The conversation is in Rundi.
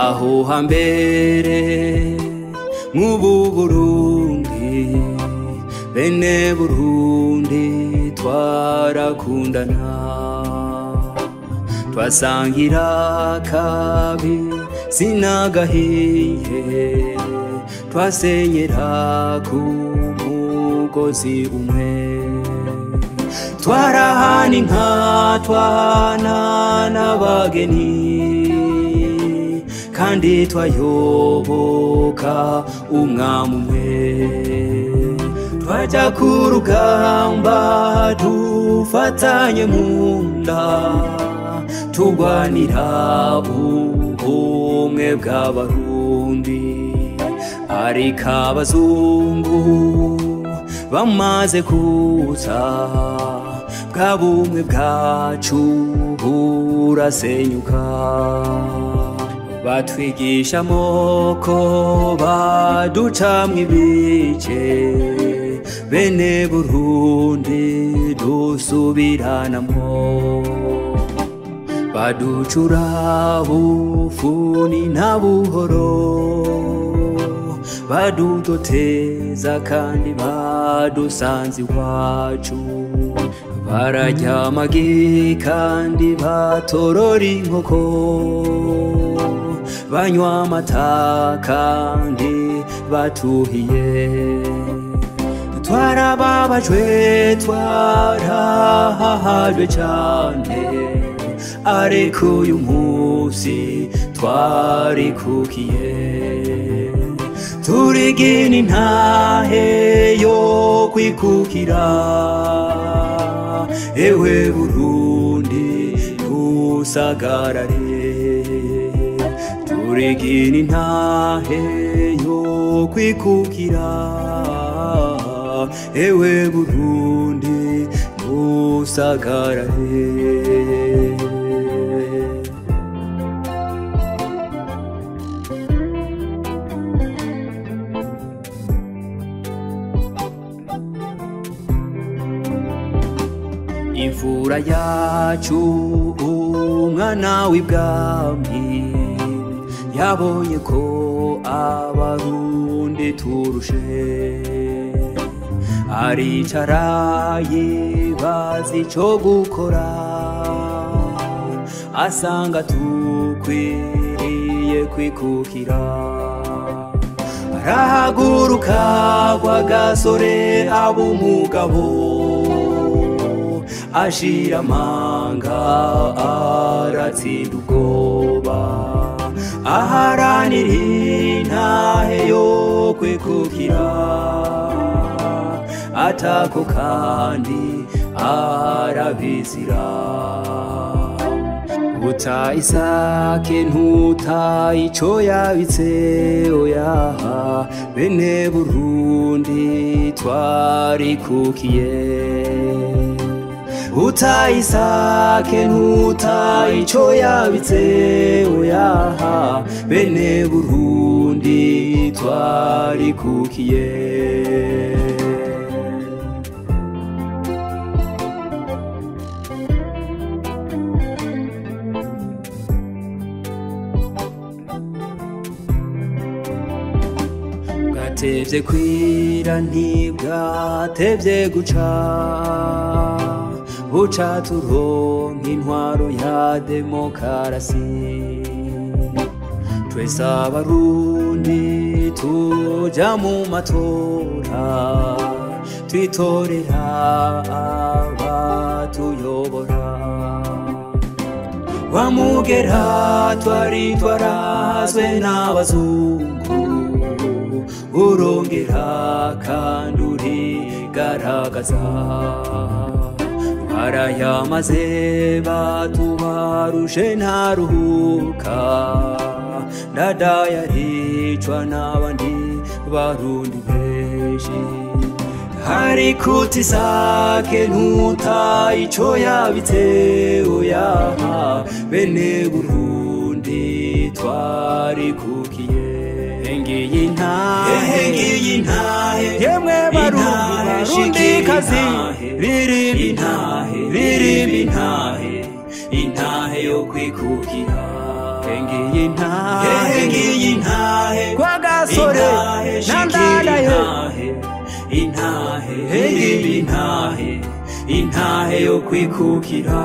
aho hambere mubu Burundi bene Burundi twarakundana twasangira kabi sinagahiye twasenyera ku mugozi umwe twarahana inka twana n'abageni kandi twayoboka umwami umwe twaja ku rugamba dufatanye mu nda turwanira ubumwe bw'abarundi ariko abazungu bamaze kuza bwa bumwe bwacu burasenyuka batwigisha amoko baducamwo ibice bene Burundi dusubiranamwo baducura bufuni na buhoro badudoteza kandi badusanze iwacu bararya amagi kandi batorora inkoko banywa amata kandi batuhiye twarababajwe twarahahajwe cyane ariko uyu munsi twarikukiye turigina intahe yo kwikukira ewe Burundi ntusagarare turigina intahe yo kwikukira ewe Burundi ntusagarare imfura yacu umwana w'ibwami yabonye ko abarundi turushe aricara yibaza ico gukora asanga tukwiriye kwikukira arahaguruka kwa gasore ab'umugabo ashira amanga aratsinda ubwoba aharanira intahe yo kwikukira atako kandi arabizira uta isake ntuta ico yabitse oyaha bene Burundi twarikukiye uta isake ntuta ico yabitse oyaha bene Burundi twarikukiye bwatevye kwira ntibwatevye guca buca turonka intwaro ya demokarasi twese abarundi tuja mu matora twitorera abatuyobora wamugera twari twarazwe n'abazungu urongera kandi urigaragaza barayamaze batubarushe ntaruhuka ndadaye aricwa n'abandi barundi benshi hariko utisake ntuta ico yabitse oyaha bene Burundi twarikukiye ngiyi intahe yemwe barundi kazi ririmba intahe yo kwikukira hengiye ngiyi intahe kwa gasore nandadaye intahe hengiye intahe yo kwikukira